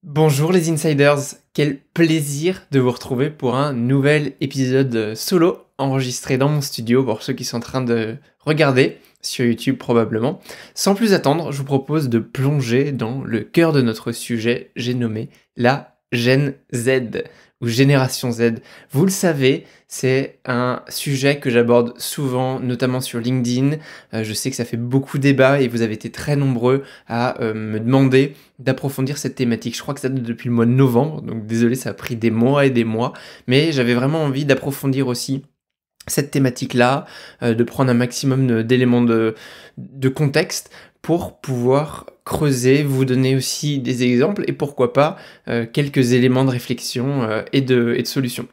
Bonjour les insiders, quel plaisir de vous retrouver pour un nouvel épisode solo enregistré dans mon studio pour ceux qui sont en train de regarder sur YouTube probablement. Sans plus attendre, je vous propose de plonger dans le cœur de notre sujet, j'ai nommé la Gen Z ou Génération Z. Vous le savez, c'est un sujet que j'aborde souvent, notamment sur LinkedIn. Je sais que ça fait beaucoup débat et vous avez été très nombreux à me demander d'approfondir cette thématique. Je crois que ça date depuis le mois de novembre, donc désolé, ça a pris des mois et des mois, mais j'avais vraiment envie d'approfondir aussi cette thématique-là, de prendre un maximum d'éléments de contexte pour pouvoir creuser, vous donner aussi des exemples et pourquoi pas quelques éléments de réflexion et de solutions.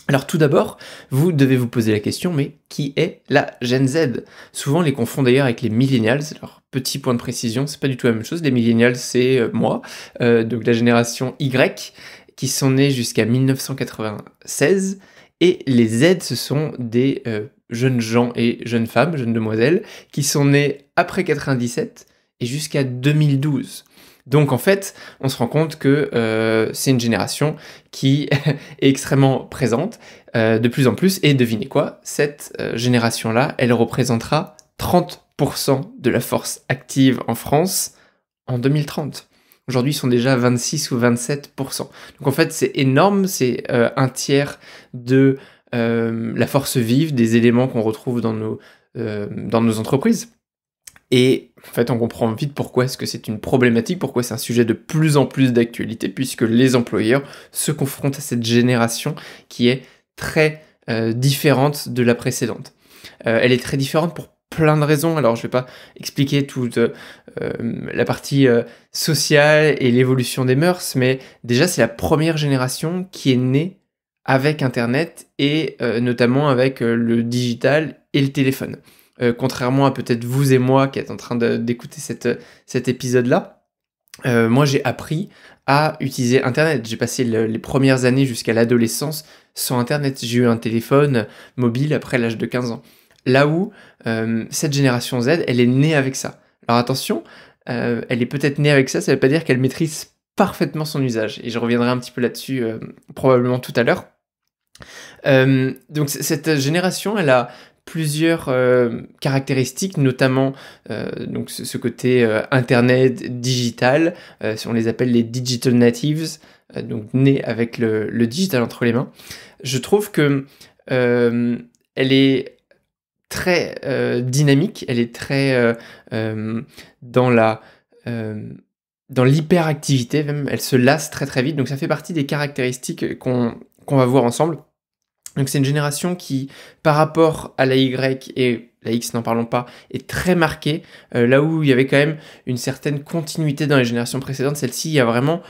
Alors tout d'abord, vous devez vous poser la question, mais qui est la Gen Z? Souvent on les confond d'ailleurs avec les millennials. Alors petit point de précision, c'est pas du tout la même chose. Les millennials c'est moi, donc la génération Y, qui sont nés jusqu'à 1996, et les Z ce sont des jeunes gens et jeunes femmes, jeunes demoiselles, qui sont nés après 97 et jusqu'à 2012. Donc en fait, on se rend compte que c'est une génération qui est extrêmement présente de plus en plus. Et devinez quoi, cette génération-là, elle représentera 30% de la force active en France en 2030. Aujourd'hui, ils sont déjà 26 ou 27%. Donc en fait, c'est énorme, c'est un tiers de la force vive, des éléments qu'on retrouve dans nos entreprises. Et en fait, on comprend vite pourquoi est-ce que c'est une problématique, pourquoi c'est un sujet de plus en plus d'actualité, puisque les employeurs se confrontent à cette génération qui est très différente de la précédente. Elle est très différente pour plein de raisons. Alors, je ne vais pas expliquer toute la partie sociale et l'évolution des mœurs, mais déjà, c'est la première génération qui est née avec Internet et notamment avec le digital et le téléphone. Contrairement à peut-être vous et moi qui êtes en train d'écouter cet épisode-là, moi j'ai appris à utiliser Internet. J'ai passé les premières années jusqu'à l'adolescence sans Internet. J'ai eu un téléphone mobile après l'âge de 15 ans. Là où cette génération Z, elle est née avec ça. Alors attention, elle est peut-être née avec ça, ça ne veut pas dire qu'elle maîtrise parfaitement son usage. Et je reviendrai un petit peu là-dessus probablement tout à l'heure. Donc cette génération, elle a plusieurs caractéristiques, notamment donc ce côté internet, digital, on les appelle les digital natives, donc nés avec le digital entre les mains. Je trouve que elle est très dynamique, elle est très dans l'hyperactivité même, elle se lasse très très vite, donc ça fait partie des caractéristiques qu'on va voir ensemble. Donc c'est une génération qui, par rapport à la Y et la X, n'en parlons pas, est très marquée. Là où il y avait quand même une certaine continuité dans les générations précédentes, celle-ci, il y a vraiment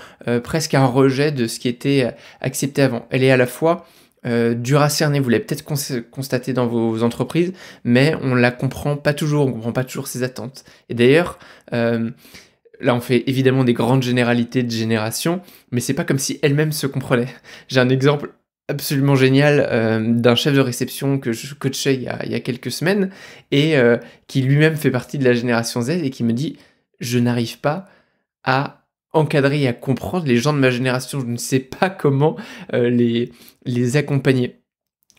presque un rejet de ce qui était accepté avant. Elle est à la fois dure à cerner, vous l'avez peut-être constaté dans vos entreprises, mais on la comprend pas toujours, on comprend pas toujours ses attentes. Et d'ailleurs, là on fait évidemment des grandes généralités de génération, mais c'est pas comme si elle-même se comprenait. J'ai un exemple absolument génial d'un chef de réception que je coachais il y a quelques semaines et qui lui-même fait partie de la génération Z et qui me dit « Je n'arrive pas à encadrer et à comprendre les gens de ma génération, je ne sais pas comment les accompagner ».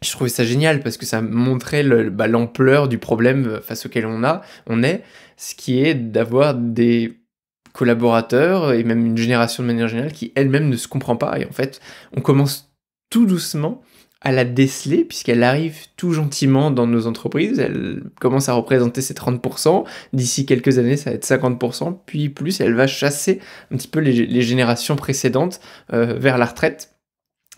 Je trouvais ça génial parce que ça montrait l'ampleur du problème face auquel on est, ce qui est d'avoir des collaborateurs et même une génération de manière générale qui elle-même ne se comprend pas et en fait on commence tout doucement à la déceler, puisqu'elle arrive tout gentiment dans nos entreprises, elle commence à représenter ses 30%, d'ici quelques années ça va être 50%, puis plus, elle va chasser un petit peu les générations précédentes vers la retraite,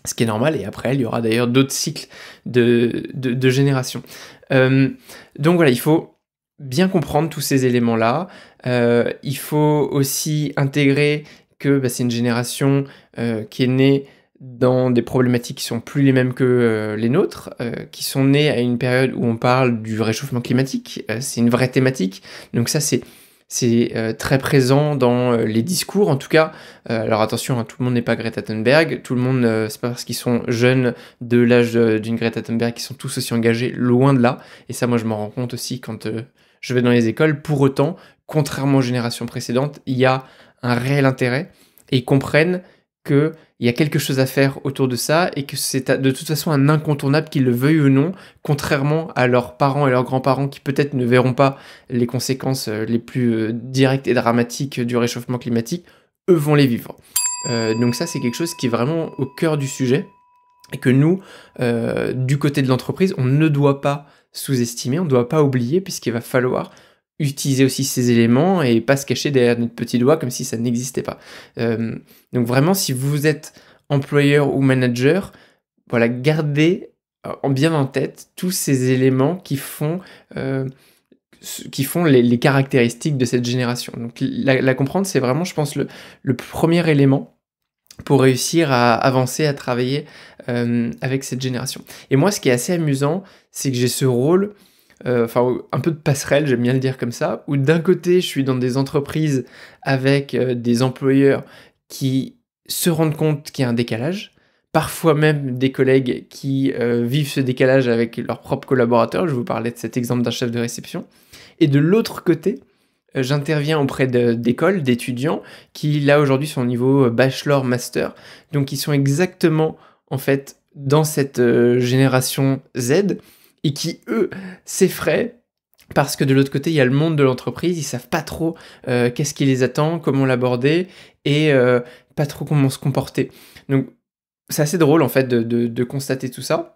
ce qui est normal, et après il y aura d'ailleurs d'autres cycles de générations. Donc voilà, il faut bien comprendre tous ces éléments-là, il faut aussi intégrer que c'est une génération qui est née dans des problématiques qui sont plus les mêmes que les nôtres, qui sont nées à une période où on parle du réchauffement climatique, c'est une vraie thématique, donc ça c'est très présent dans les discours, en tout cas, alors attention, tout le monde n'est pas Greta Thunberg, tout le monde, c'est pas parce qu'ils sont jeunes de l'âge d'une Greta Thunberg qu'ils sont tous aussi engagés, loin de là, et ça moi je m'en rends compte aussi quand je vais dans les écoles, pour autant, contrairement aux générations précédentes, il y a un réel intérêt et ils comprennent qu'il y a quelque chose à faire autour de ça et que c'est de toute façon un incontournable, qu'ils le veuillent ou non, contrairement à leurs parents et leurs grands-parents qui peut-être ne verront pas les conséquences les plus directes et dramatiques du réchauffement climatique, eux vont les vivre. Donc ça, c'est quelque chose qui est vraiment au cœur du sujet et que nous, du côté de l'entreprise, on ne doit pas sous-estimer, on ne doit pas oublier, puisqu'il va falloir utiliser aussi ces éléments et pas se cacher derrière notre petit doigt comme si ça n'existait pas. Donc vraiment, si vous êtes employeur ou manager, voilà, gardez bien en tête tous ces éléments qui font les caractéristiques de cette génération. Donc la comprendre, c'est vraiment, je pense, le premier élément pour réussir à avancer, à travailler avec cette génération. Et moi, ce qui est assez amusant, c'est que j'ai ce rôle, un peu de passerelle, j'aime bien le dire comme ça, où d'un côté, je suis dans des entreprises avec des employeurs qui se rendent compte qu'il y a un décalage, parfois même des collègues qui vivent ce décalage avec leurs propres collaborateurs. Je vous parlais de cet exemple d'un chef de réception. Et de l'autre côté, j'interviens auprès d'écoles, d'étudiants, qui là aujourd'hui sont au niveau bachelor, master, donc qui sont exactement en fait dans cette génération Z, et qui eux s'effraient parce que de l'autre côté il y a le monde de l'entreprise, ils savent pas trop qu'est-ce qui les attend, comment l'aborder, et pas trop comment se comporter. Donc c'est assez drôle en fait de constater tout ça.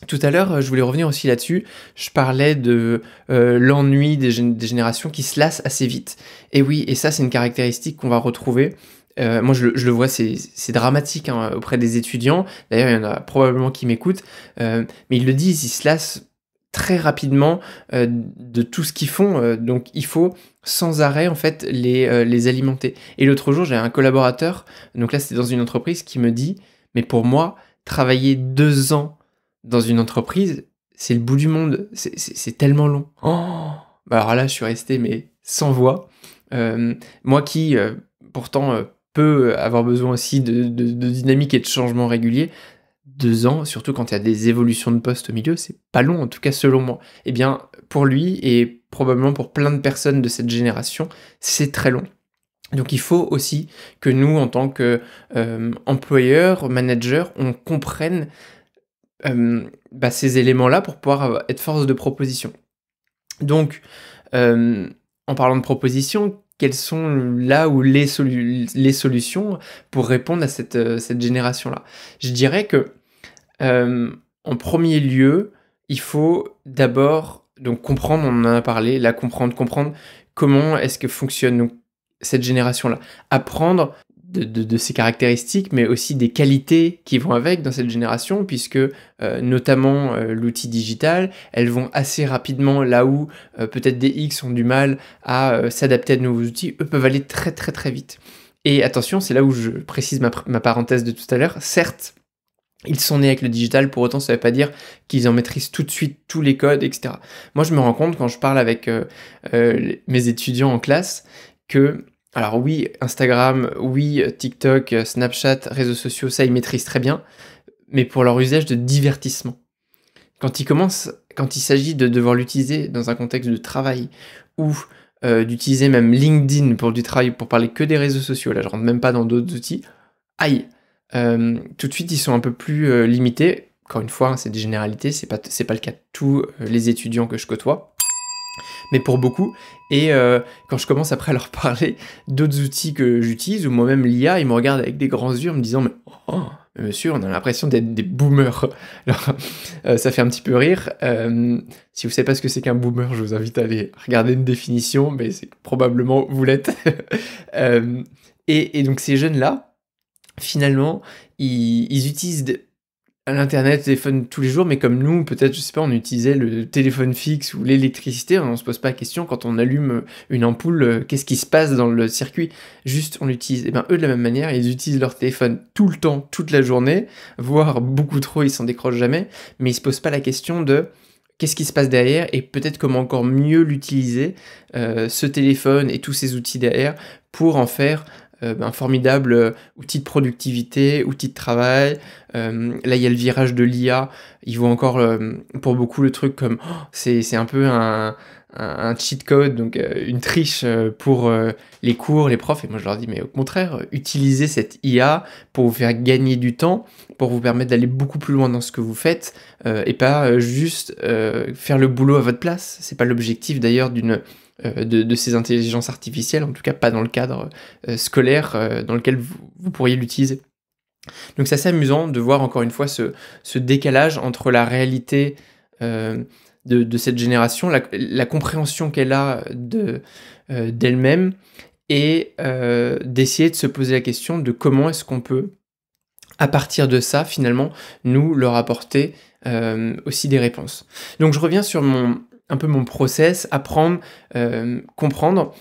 Tout à l'heure, je voulais revenir aussi là-dessus, je parlais de l'ennui des générations qui se lassent assez vite. Et oui, et ça c'est une caractéristique qu'on va retrouver. Moi je le vois, c'est dramatique hein, auprès des étudiants, d'ailleurs il y en a probablement qui m'écoutent, mais ils le disent, ils se lassent très rapidement de tout ce qu'ils font, donc il faut sans arrêt en fait les alimenter. Et l'autre jour, j'ai un collaborateur, donc là c'était dans une entreprise, qui me dit, mais pour moi, travailler 2 ans dans une entreprise, c'est le bout du monde, c'est tellement long. Oh, bah alors là, je suis resté mais sans voix. Moi qui, pourtant, peux avoir besoin aussi de dynamique et de changement régulier, 2 ans, surtout quand il y a des évolutions de poste au milieu, c'est pas long, en tout cas selon moi. Eh bien, pour lui et probablement pour plein de personnes de cette génération, c'est très long. Donc il faut aussi que nous, en tant qu'employeurs, managers, on comprenne ces éléments-là pour pouvoir être force de proposition. Donc, en parlant de proposition, quelles sont là où les solutions pour répondre à cette génération-là? Je dirais que, en premier lieu, il faut d'abord donc comprendre, on en a parlé, là comprendre comment est-ce que fonctionne donc cette génération-là. Apprendre de ses caractéristiques, mais aussi des qualités qui vont avec dans cette génération, puisque notamment l'outil digital, elles vont assez rapidement là où peut-être des X ont du mal à s'adapter à de nouveaux outils, eux peuvent aller très très très vite. Et attention, c'est là où je précise ma parenthèse de tout à l'heure, certes, ils sont nés avec le digital, pour autant ça ne veut pas dire qu'ils en maîtrisent tout de suite tous les codes, etc. Moi je me rends compte quand je parle avec mes étudiants en classe que, alors oui, Instagram, oui, TikTok, Snapchat, réseaux sociaux, ça ils maîtrisent très bien, mais pour leur usage de divertissement. Quand il s'agit de devoir l'utiliser dans un contexte de travail, ou d'utiliser même LinkedIn pour du travail, pour parler que des réseaux sociaux, là je rentre même pas dans d'autres outils, aïe, tout de suite ils sont un peu plus limités. Encore une fois, hein, c'est des généralités, c'est pas le cas de tous les étudiants que je côtoie, mais pour beaucoup. Et quand je commence après à leur parler d'autres outils que j'utilise, ou moi-même l'IA, ils me regardent avec des grands yeux en me disant mais monsieur, on a l'impression d'être des boomers. Alors, ça fait un petit peu rire. Si vous savez pas ce que c'est qu'un boomer, je vous invite à aller regarder une définition, mais c'est probablement vous l'êtes. Et donc ces jeunes-là, finalement, ils utilisent l'internet, le téléphone tous les jours, mais comme nous, peut-être, je sais pas, on utilisait le téléphone fixe ou l'électricité, on se pose pas la question, quand on allume une ampoule, qu'est-ce qui se passe dans le circuit? Juste, on l'utilise. Et bien, eux, de la même manière, ils utilisent leur téléphone tout le temps, toute la journée, voire beaucoup trop, ils s'en décrochent jamais, mais ils se posent pas la question de qu'est-ce qui se passe derrière et peut-être comment encore mieux l'utiliser, ce téléphone et tous ces outils derrière, pour en faire un formidable outil de productivité, outil de travail. Là, il y a le virage de l'IA. Ils voient encore, pour beaucoup, le truc comme c'est un peu un un cheat code, donc une triche pour les cours, les profs. Et moi, je leur dis, mais au contraire, utilisez cette IA pour vous faire gagner du temps, pour vous permettre d'aller beaucoup plus loin dans ce que vous faites, et pas juste faire le boulot à votre place. C'est pas l'objectif d'ailleurs de ces intelligences artificielles, en tout cas pas dans le cadre scolaire dans lequel vous pourriez l'utiliser. Donc c'est assez amusant de voir encore une fois ce décalage entre la réalité de cette génération, la compréhension qu'elle a d'elle-même, et d'essayer de se poser la question de comment est-ce qu'on peut, à partir de ça, finalement, nous leur apporter aussi des réponses. Donc je reviens sur un peu mon process, apprendre, comprendre.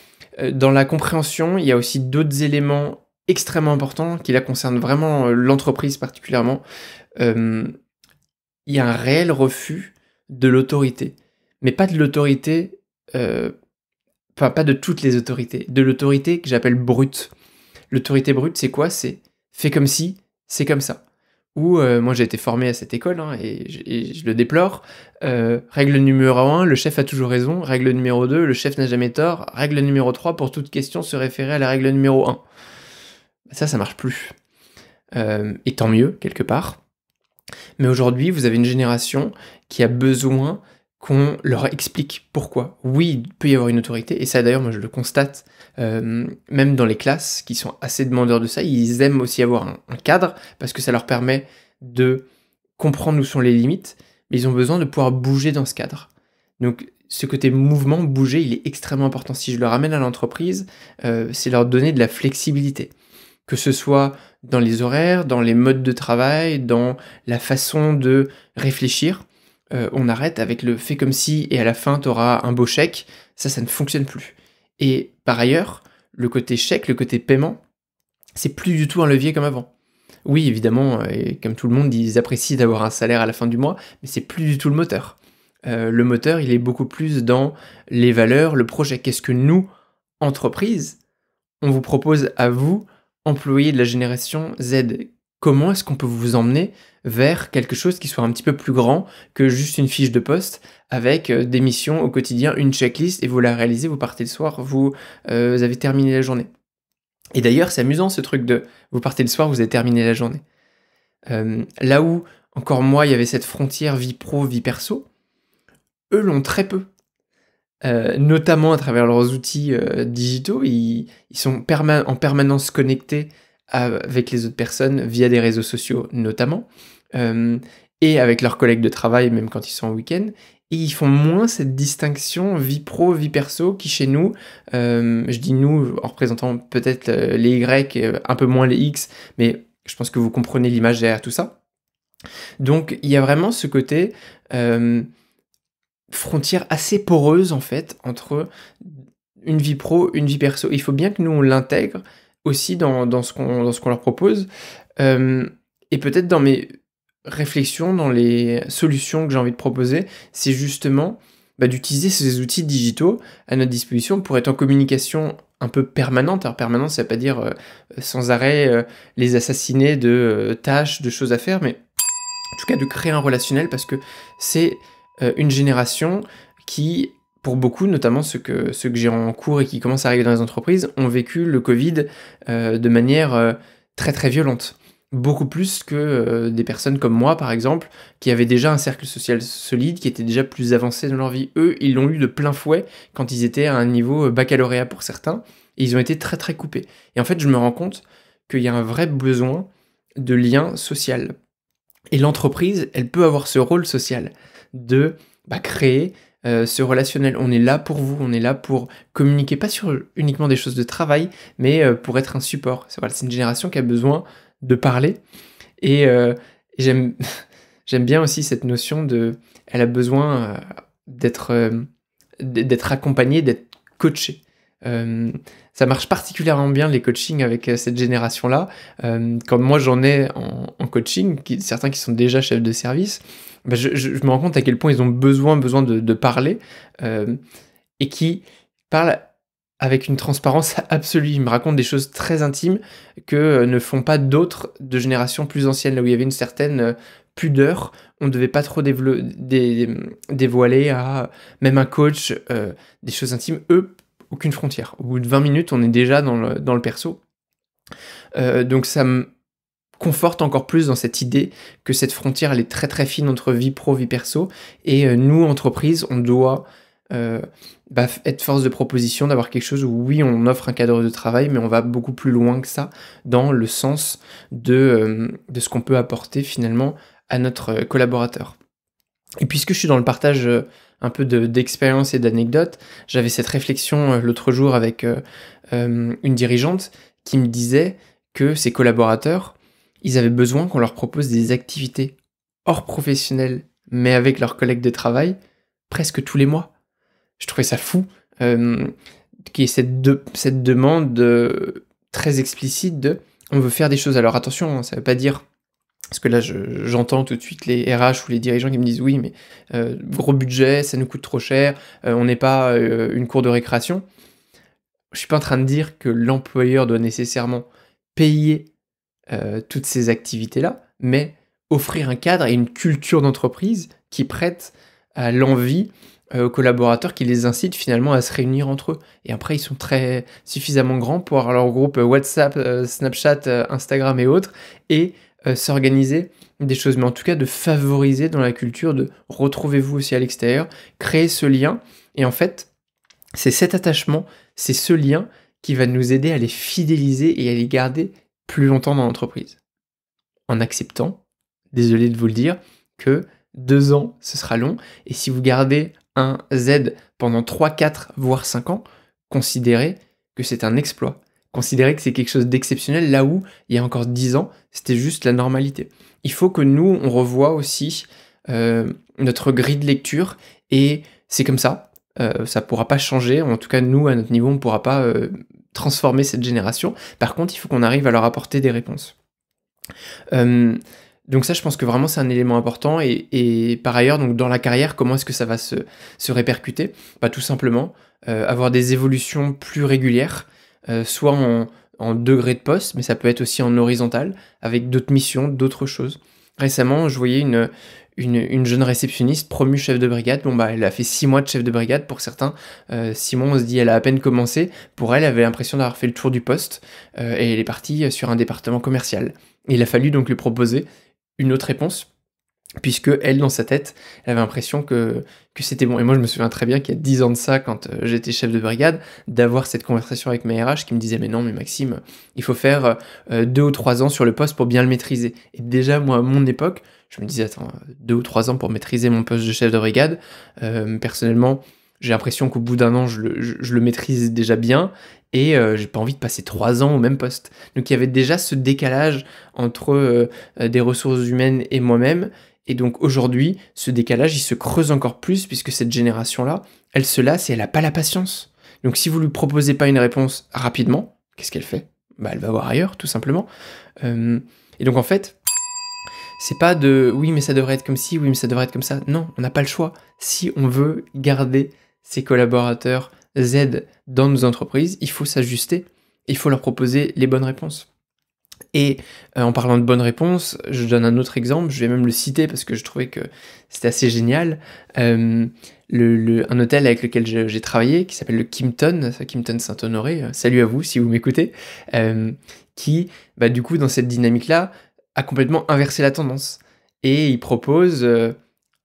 Dans la compréhension, il y a aussi d'autres éléments extrêmement importants qui là concernent vraiment l'entreprise particulièrement. Il y a un réel refus de l'autorité, mais pas de l'autorité, enfin pas de toutes les autorités, de l'autorité que j'appelle brute. L'autorité brute, c'est quoi? C'est fais comme si, c'est comme ça. Ou moi j'ai été formé à cette école et je le déplore. Règle numéro 1, le chef a toujours raison. Règle numéro 2, le chef n'a jamais tort. Règle numéro 3, pour toute question, se référer à la règle numéro 1. Ça marche plus. Et tant mieux, quelque part. Mais aujourd'hui, vous avez une génération qui a besoin qu'on leur explique pourquoi. Oui, il peut y avoir une autorité, et ça d'ailleurs, moi je le constate, même dans les classes qui sont assez demandeurs de ça, ils aiment aussi avoir un cadre, parce que ça leur permet de comprendre où sont les limites, mais ils ont besoin de pouvoir bouger dans ce cadre. Donc ce côté mouvement, bouger, il est extrêmement important. Si je le ramène à l'entreprise, c'est leur donner de la flexibilité. Que ce soit dans les horaires, dans les modes de travail, dans la façon de réfléchir. On arrête avec le fait comme si, et à la fin, tu auras un beau chèque. Ça ne fonctionne plus. Et par ailleurs, le côté chèque, le côté paiement, c'est plus du tout un levier comme avant. Oui, évidemment, et comme tout le monde, ils apprécient d'avoir un salaire à la fin du mois, mais c'est plus du tout le moteur. Le moteur, il est beaucoup plus dans les valeurs, le projet. Qu'est-ce que nous, entreprise, on vous propose à vous, employés de la génération Z? Comment est-ce qu'on peut vous emmener vers quelque chose qui soit un petit peu plus grand que juste une fiche de poste avec des missions au quotidien, une checklist, et vous la réalisez, vous partez le soir, vous avez terminé la journée. Et d'ailleurs, c'est amusant ce truc de vous partez le soir, vous avez terminé la journée. Là où, encore moi, il y avait cette frontière vie pro, vie perso, eux l'ont très peu. Notamment à travers leurs outils digitaux, ils sont en permanence connectés avec les autres personnes via des réseaux sociaux notamment, et avec leurs collègues de travail même quand ils sont en week-end, et ils font moins cette distinction vie pro, vie perso qui chez nous, je dis nous en représentant peut-être les Y, un peu moins les X, mais je pense que vous comprenez l'image derrière tout ça. Donc il y a vraiment ce côté frontière assez poreuse en fait entre une vie pro, une vie perso. Il faut bien que nous on l'intègre aussi dans ce qu'on leur propose, et peut-être dans mes réflexions, dans les solutions que j'ai envie de proposer, c'est justement d'utiliser ces outils digitaux à notre disposition pour être en communication un peu permanente. Alors permanente, ça ne veut pas dire sans arrêt les assassiner de tâches, de choses à faire, mais en tout cas de créer un relationnel, parce que c'est une génération qui, pour beaucoup, notamment ceux que j'ai en cours et qui commencent à arriver dans les entreprises, ont vécu le Covid de manière très très violente. Beaucoup plus que des personnes comme moi, par exemple, qui avaient déjà un cercle social solide, qui étaient déjà plus avancés dans leur vie. Eux, ils l'ont eu de plein fouet quand ils étaient à un niveau baccalauréat pour certains, et ils ont été très très coupés. Et en fait, je me rends compte qu'il y a un vrai besoin de lien social. Et l'entreprise, elle peut avoir ce rôle social de créer ce relationnel. On est là pour vous, on est là pour communiquer, pas sur uniquement des choses de travail, mais pour être un support. C'est une génération qui a besoin de parler, et j'aime bien aussi cette notion de, elle a besoin d'être accompagnée, d'être coachée. Ça marche particulièrement bien les coachings avec cette génération-là. Quand moi j'en ai en coaching, certains qui sont déjà chefs de service, je me rends compte à quel point ils ont besoin de parler, et qui parlent avec une transparence absolue. Ils me racontent des choses très intimes que ne font pas d'autres de générations plus anciennes, là où il y avait une certaine plus d'heures, on ne devait pas trop dévoiler à même un coach des choses intimes. Eux, aucune frontière. Au bout de 20 minutes, on est déjà dans le perso. Donc ça me conforte encore plus dans cette idée que cette frontière, elle est très très fine entre vie pro, vie perso, et nous, entreprise, on doit être force de proposition, d'avoir quelque chose où oui, on offre un cadre de travail, mais on va beaucoup plus loin que ça, dans le sens de ce qu'on peut apporter finalement à notre collaborateur. Et puisque je suis dans le partage un peu d'expérience et d'anecdotes, j'avais cette réflexion l'autre jour avec une dirigeante qui me disait que ses collaborateurs, ils avaient besoin qu'on leur propose des activités hors professionnel, mais avec leurs collègues de travail, presque tous les mois. Je trouvais ça fou qu'il y ait cette demande très explicite de « on veut faire des choses ». Alors attention, hein, ça veut pas dire... Parce que là, j'entends tout de suite les RH ou les dirigeants qui me disent « oui, mais gros budget, ça nous coûte trop cher, on n'est pas une cour de récréation ». Je suis pas en train de dire que l'employeur doit nécessairement payer toutes ces activités-là, mais offrir un cadre et une culture d'entreprise qui prête à l'envie aux collaborateurs, qui les incitent finalement à se réunir entre eux. Et après, ils sont suffisamment grands pour avoir leur groupe WhatsApp, Snapchat, Instagram et autres, et s'organiser des choses. Mais en tout cas, de favoriser dans la culture, de retrouvez-vous aussi à l'extérieur, créer ce lien. Et en fait, c'est cet attachement, c'est ce lien qui va nous aider à les fidéliser et à les garder plus longtemps dans l'entreprise. En acceptant, désolé de vous le dire, que 2 ans, ce sera long. Et si vous gardez un Z pendant 3, 4, voire 5 ans, considérez que c'est un exploit. Considérez que c'est quelque chose d'exceptionnel, là où, il y a encore 10 ans, c'était juste la normalité. Il faut que nous, on revoie aussi notre grille de lecture, et c'est comme ça. Ça ne pourra pas changer, en tout cas, nous, à notre niveau, on ne pourra pas transformer cette génération. Par contre, il faut qu'on arrive à leur apporter des réponses. Donc ça, je pense que vraiment, c'est un élément important. Et par ailleurs, donc dans la carrière, comment est-ce que ça va se répercuter ? Tout simplement, avoir des évolutions plus régulières, soit en degré de poste, mais ça peut être aussi en horizontal, avec d'autres missions, d'autres choses. Récemment, je voyais une jeune réceptionniste promue chef de brigade. Elle a fait 6 mois de chef de brigade. Pour certains, 6 mois, on se dit, elle a à peine commencé. Pour elle, elle avait l'impression d'avoir fait le tour du poste, et elle est partie sur un département commercial. Et il a fallu donc lui proposer une autre réponse, puisque elle, dans sa tête, elle avait l'impression que c'était bon. Et moi, je me souviens très bien qu'il y a 10 ans de ça, quand j'étais chef de brigade, d'avoir cette conversation avec ma RH qui me disait « mais non, mais Maxime, il faut faire 2 ou 3 ans sur le poste pour bien le maîtriser ». Et déjà, moi, à mon époque, je me disais « attends, 2 ou 3 ans pour maîtriser mon poste de chef de brigade ?» Personnellement, j'ai l'impression qu'au bout d'1 an, je le maîtrise déjà bien, et j'ai pas envie de passer 3 ans au même poste. Donc il y avait déjà ce décalage entre des ressources humaines et moi-même, et donc aujourd'hui, ce décalage, il se creuse encore plus, puisque cette génération-là, elle se lasse et elle n'a pas la patience. Donc si vous lui proposez pas une réponse rapidement, qu'est-ce qu'elle fait ? Elle va voir ailleurs, tout simplement. Et donc en fait, c'est pas de « oui, mais ça devrait être comme ci, oui, mais ça devrait être comme ça ». Non, on n'a pas le choix. Si on veut garder ses collaborateurs Z dans nos entreprises, il faut s'ajuster, il faut leur proposer les bonnes réponses. Et en parlant de bonnes réponses, je donne un autre exemple, je vais même le citer parce que je trouvais que c'était assez génial. Un hôtel avec lequel j'ai travaillé, qui s'appelle le Kimpton Saint-Honoré, salut à vous si vous m'écoutez, qui, du coup, dans cette dynamique-là, a complètement inversé la tendance. Et ils proposent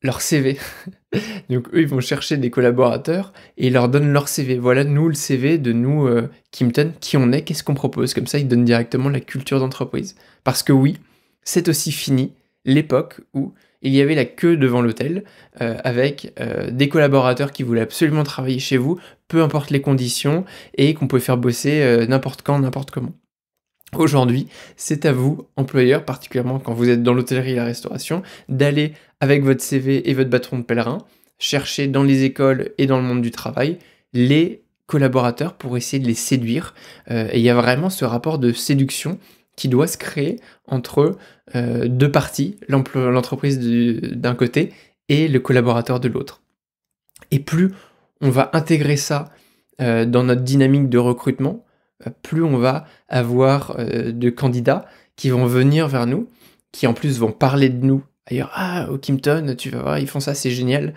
leur CV. Donc eux, ils vont chercher des collaborateurs et ils leur donnent leur CV. Voilà, nous, le CV de nous, Kimpton, qui on est, qu'est-ce qu'on propose. Comme ça, ils donnent directement la culture d'entreprise. Parce que oui, c'est aussi fini l'époque où il y avait la queue devant l'hôtel avec des collaborateurs qui voulaient absolument travailler chez vous, peu importe les conditions, et qu'on pouvait faire bosser n'importe quand, n'importe comment. Aujourd'hui, c'est à vous, employeurs, particulièrement quand vous êtes dans l'hôtellerie et la restauration, d'aller avec votre CV et votre bâton de pèlerin, chercher dans les écoles et dans le monde du travail les collaborateurs pour essayer de les séduire. Et il y a vraiment ce rapport de séduction qui doit se créer entre 2 parties, l'entreprise d'un côté et le collaborateur de l'autre. Et plus on va intégrer ça dans notre dynamique de recrutement, plus on va avoir de candidats qui vont venir vers nous, qui en plus vont parler de nous ailleurs. Ah, au Kimpton, tu vas voir, ils font ça, c'est génial.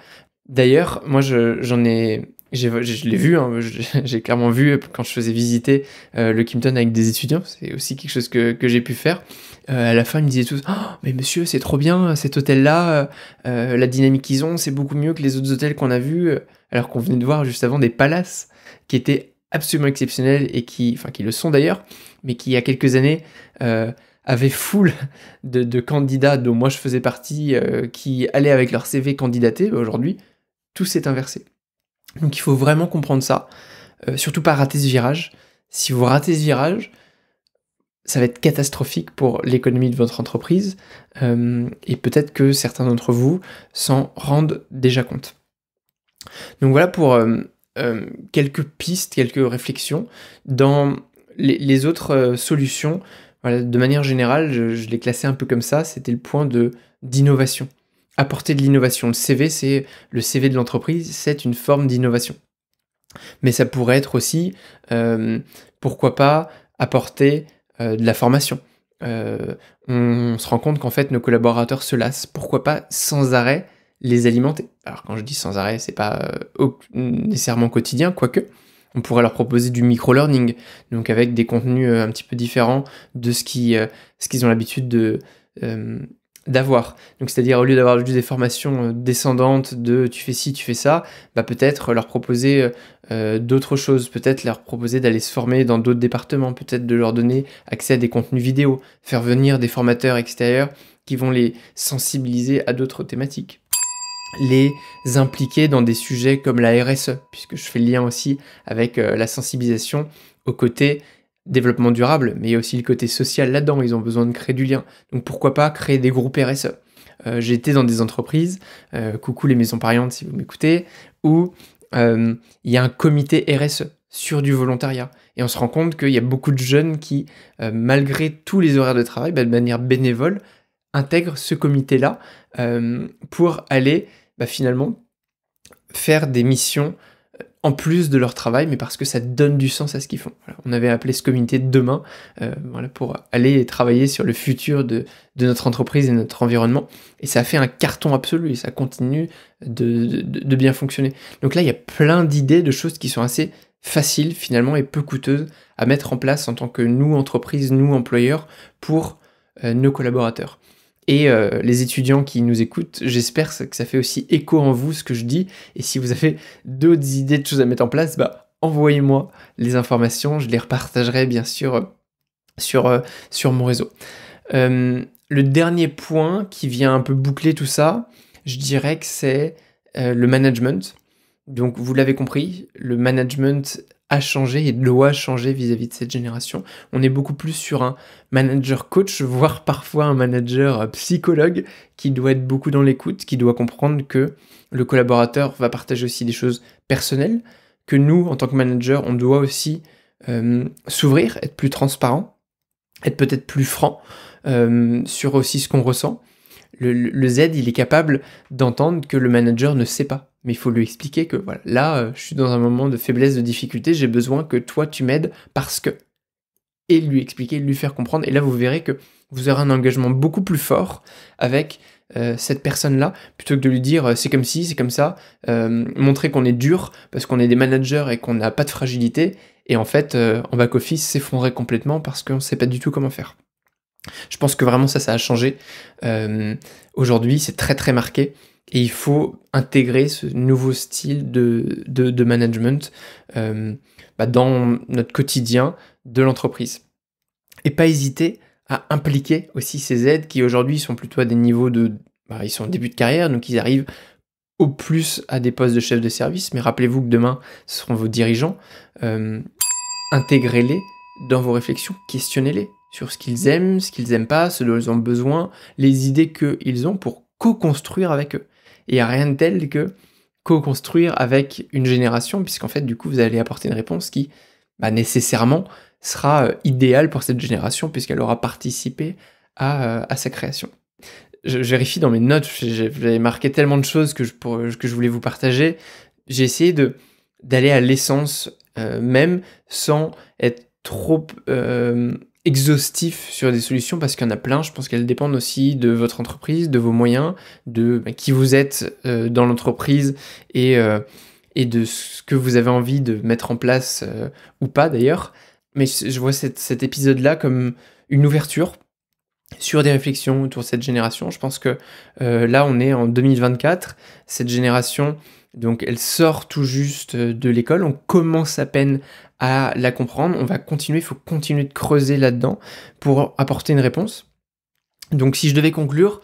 D'ailleurs, moi, je l'ai vu, hein, j'ai clairement vu quand je faisais visiter le Kimpton avec des étudiants, c'est aussi quelque chose que j'ai pu faire. À la fin, ils me disaient tous: «Oh, mais monsieur, c'est trop bien cet hôtel-là, la dynamique qu'ils ont, c'est beaucoup mieux que les autres hôtels qu'on a vus», alors qu'on venait de voir juste avant des palaces qui étaient absolument exceptionnels et qui le sont d'ailleurs, mais qui, il y a quelques années, avaient foule de candidats dont moi je faisais partie, qui allaient avec leur CV candidater. Aujourd'hui, tout s'est inversé. Donc il faut vraiment comprendre ça, surtout pas rater ce virage. Si vous ratez ce virage, ça va être catastrophique pour l'économie de votre entreprise, et peut-être que certains d'entre vous s'en rendent déjà compte. Donc voilà pour quelques pistes, quelques réflexions. Dans les autres solutions, voilà, de manière générale, je l'ai classé un peu comme ça, c'était le point d'innovation. Apporter de l'innovation. Le CV, c'est le CV de l'entreprise, c'est une forme d'innovation. Mais ça pourrait être aussi, pourquoi pas, apporter de la formation. On se rend compte qu'en fait, nos collaborateurs se lassent. Pourquoi pas, sans arrêt, les alimenter? Alors quand je dis sans arrêt, c'est pas nécessairement quotidien, quoique. On pourrait leur proposer du micro-learning, donc avec des contenus un petit peu différents de ce qu'ils ont l'habitude d'avoir. Donc c'est-à-dire, au lieu d'avoir juste des formations descendantes de tu fais ci, tu fais ça, bah peut-être leur proposer d'autres choses, peut-être leur proposer d'aller se former dans d'autres départements, peut-être de leur donner accès à des contenus vidéo, faire venir des formateurs extérieurs qui vont les sensibiliser à d'autres thématiques. Les impliquer dans des sujets comme la RSE, puisque je fais le lien aussi avec la sensibilisation au côté développement durable, mais il y a aussi le côté social là-dedans, ils ont besoin de créer du lien. Donc pourquoi pas créer des groupes RSE? J'ai été dans des entreprises, coucou les maisons pariantes si vous m'écoutez, où il y a un comité RSE sur du volontariat. Et on se rend compte qu'il y a beaucoup de jeunes qui, malgré tous les horaires de travail, de manière bénévole, intègrent ce comité-là pour aller finalement faire des missions en plus de leur travail, mais parce que ça donne du sens à ce qu'ils font. Voilà, on avait appelé ce comité Demain, pour aller travailler sur le futur de notre entreprise et de notre environnement, et ça a fait un carton absolu, et ça continue de bien fonctionner. Donc là, il y a plein d'idées, de choses qui sont assez faciles finalement et peu coûteuses à mettre en place en tant que nous, entreprise, nous, employeurs, pour nos collaborateurs. Et les étudiants qui nous écoutent, j'espère que ça fait aussi écho en vous ce que je dis. Et si vous avez d'autres idées de choses à mettre en place, envoyez-moi les informations, je les repartagerai bien sûr sur mon réseau. Le dernier point qui vient un peu boucler tout ça, je dirais que c'est le management. Donc vous l'avez compris, le management a changé et doit changer vis-à-vis de cette génération. On est beaucoup plus sur un manager coach, voire parfois un manager psychologue qui doit être beaucoup dans l'écoute, qui doit comprendre que le collaborateur va partager aussi des choses personnelles, que nous, en tant que manager, on doit aussi s'ouvrir, être plus transparent, être peut-être plus franc sur aussi ce qu'on ressent. Le Z, il est capable d'entendre que le manager ne sait pas. Mais il faut lui expliquer que voilà, là, je suis dans un moment de faiblesse, de difficulté, j'ai besoin que toi, tu m'aides parce que... Et lui expliquer, lui faire comprendre. Et là, vous verrez que vous aurez un engagement beaucoup plus fort avec cette personne-là, plutôt que de lui dire c'est comme ci, c'est comme ça, montrer qu'on est dur parce qu'on est des managers et qu'on n'a pas de fragilité. Et en fait, en back-office, s'effondrer complètement parce qu'on ne sait pas du tout comment faire. Je pense que vraiment ça a changé. Aujourd'hui, c'est très très marqué. Et il faut intégrer ce nouveau style de management dans notre quotidien de l'entreprise. Et pas hésiter à impliquer aussi ces aides qui aujourd'hui sont plutôt à des niveaux ils sont en début de carrière, donc ils arrivent au plus à des postes de chef de service, mais rappelez-vous que demain, ce seront vos dirigeants. Intégrez-les dans vos réflexions, questionnez-les sur ce qu'ils aiment pas, ce dont ils ont besoin, les idées qu'ils ont pour co-construire avec eux. Et il n'y a rien de tel que co-construire avec une génération, puisqu'en fait, du coup, vous allez apporter une réponse qui, nécessairement, sera idéale pour cette génération, puisqu'elle aura participé à sa création. Je vérifie dans mes notes, j'avais marqué tellement de choses que je voulais vous partager. J'ai essayé d'aller à l'essence même, sans être trop exhaustif sur des solutions parce qu'il y en a plein. Je pense qu'elles dépendent aussi de votre entreprise, de vos moyens, de qui vous êtes dans l'entreprise et de ce que vous avez envie de mettre en place ou pas d'ailleurs. Mais je vois cet épisode-là comme une ouverture sur des réflexions autour de cette génération. Je pense que là, on est en 2024. Cette génération, donc, elle sort tout juste de l'école. On commence à peine à la comprendre. On va continuer, il faut continuer de creuser là-dedans pour apporter une réponse. Donc, si je devais conclure,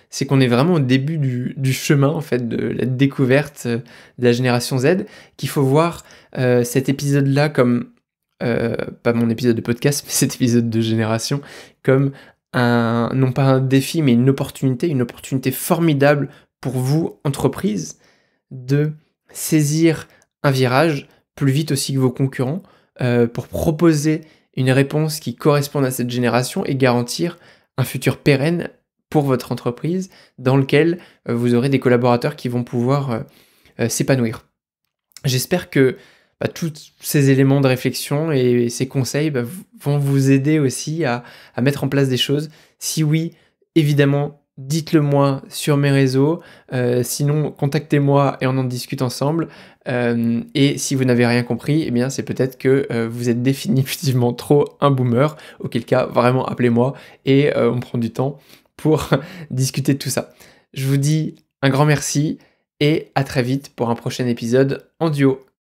c'est qu'on est vraiment au début du chemin, en fait, de la découverte de la génération Z, qu'il faut voir cet épisode-là comme pas mon épisode de podcast, mais cet épisode de génération, comme non pas un défi, mais une opportunité formidable pour vous, entreprise, de saisir un virage plus vite aussi que vos concurrents, pour proposer une réponse qui corresponde à cette génération et garantir un futur pérenne pour votre entreprise dans lequel vous aurez des collaborateurs qui vont pouvoir s'épanouir. J'espère que tous ces éléments de réflexion et ces conseils vont vous aider aussi à mettre en place des choses. Si oui, évidemment, dites-le moi sur mes réseaux. Sinon, contactez-moi et on en discute ensemble. Et si vous n'avez rien compris, eh bien, c'est peut-être que vous êtes définitivement trop un boomer. Auquel cas, vraiment, appelez-moi et on prend du temps pour discuter de tout ça. Je vous dis un grand merci et à très vite pour un prochain épisode en duo.